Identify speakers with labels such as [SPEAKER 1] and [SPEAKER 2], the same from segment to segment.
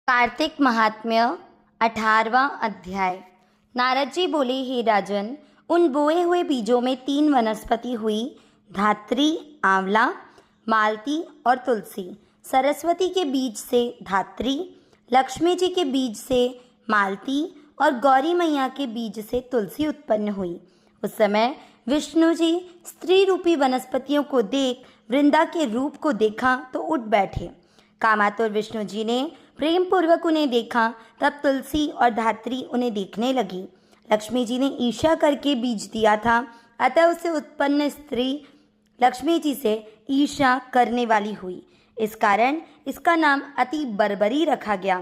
[SPEAKER 1] कार्तिक महात्म्य 18वां अध्याय। नारद जी बोले, हे राजन, उन बोए हुए बीजों में 3 वनस्पति हुई, धात्री, आंवला, मालती और तुलसी। सरस्वती के बीज से धात्री, लक्ष्मी जी के बीज से मालती और गौरी मैया के बीज से तुलसी उत्पन्न हुई। उस समय विष्णु जी स्त्री रूपी वनस्पतियों को देख वृंदा के रूप को देखा तो उठ बैठे। कामातुर विष्णु जी ने प्रेम पूर्वक उन्हें देखा, तब तुलसी और धात्री उन्हें देखने लगी। लक्ष्मी जी ने ईर्ष्या करके बीज दिया था, अतः उससे उत्पन्न स्त्री लक्ष्मी जी से ईर्ष्या करने वाली हुई। इस कारण इसका नाम अति बर्बरी रखा गया।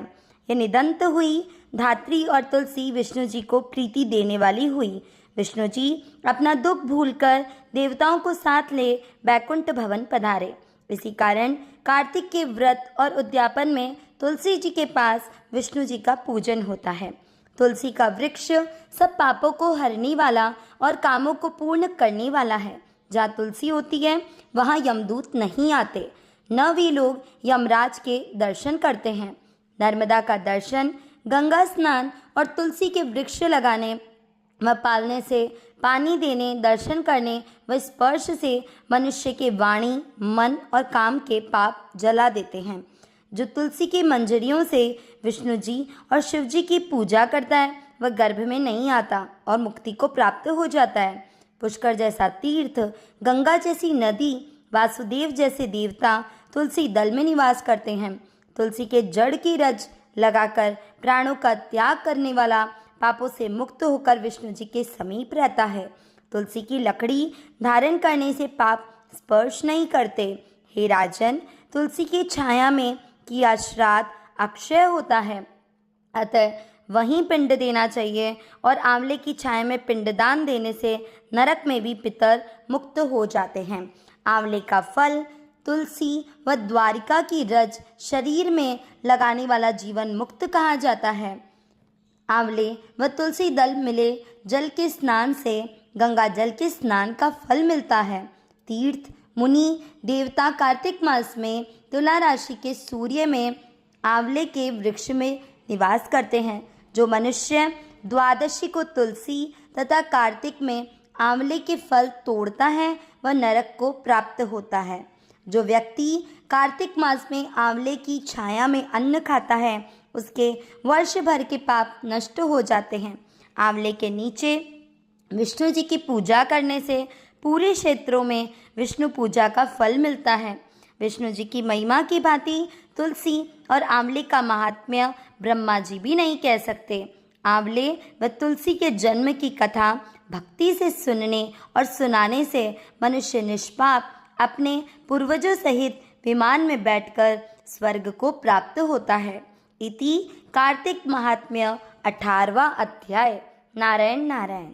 [SPEAKER 1] यह निदंत हुई धात्री और तुलसी विष्णु जी को प्रीति देने वाली हुई। विष्णु जी अपना दुख भूलकर देवताओं को साथ ले बैकुंठ भवन पधारे। इसी कारण कार्तिक के व्रत और उद्यापन में तुलसी जी के पास विष्णु जी का पूजन होता है। तुलसी का वृक्ष सब पापों को हरने वाला और कामों को पूर्ण करने वाला है। जहाँ तुलसी होती है वहाँ यमदूत नहीं आते, न वे लोग यमराज के दर्शन करते हैं। नर्मदा का दर्शन, गंगा स्नान और तुलसी के वृक्ष लगाने व पालने से, पानी देने, दर्शन करने व स्पर्श से मनुष्य के वाणी, मन और काम के पाप जला देते हैं। जो तुलसी की मंजरियों से विष्णु जी और शिव जी की पूजा करता है वह गर्भ में नहीं आता और मुक्ति को प्राप्त हो जाता है। पुष्कर जैसा तीर्थ, गंगा जैसी नदी, वासुदेव जैसे देवता तुलसी दल में निवास करते हैं। तुलसी के जड़ की रज लगाकर प्राणों का त्याग करने वाला पापों से मुक्त होकर विष्णु जी के समीप रहता है। तुलसी की लकड़ी धारण करने से पाप स्पर्श नहीं करते। हे राजन, तुलसी की छाया में किया श्राद्ध अक्षय होता है, अतः वहीं पिंड देना चाहिए। और आंवले की छाया में पिंडदान देने से नरक में भी पितर मुक्त हो जाते हैं। आंवले का फल, तुलसी व द्वारिका की रज शरीर में लगाने वाला जीवन मुक्त कहा जाता है। आंवले व तुलसी दल मिले जल के स्नान से गंगा जल के स्नान का फल मिलता है। तीर्थ, मुनि, देवता कार्तिक मास में तुला राशि के सूर्य में आंवले के वृक्ष में निवास करते हैं। जो मनुष्य द्वादशी को तुलसी तथा कार्तिक में आंवले के फल तोड़ता है वह नरक को प्राप्त होता है। जो व्यक्ति कार्तिक मास में आंवले की छाया में अन्न खाता है उसके वर्ष भर के पाप नष्ट हो जाते हैं। आंवले के नीचे विष्णु जी की पूजा करने से पूरे क्षेत्रों में विष्णु पूजा का फल मिलता है। विष्णु जी की महिमा की भांति तुलसी और आंवले का महात्म्य ब्रह्मा जी भी नहीं कह सकते। आंवले व तुलसी के जन्म की कथा भक्ति से सुनने और सुनाने से मनुष्य निष्पाप अपने पूर्वजों सहित विमान में बैठकर स्वर्ग को प्राप्त होता है। इति कार्तिक महात्म्य 18वां अध्याय। नारायण नारायण।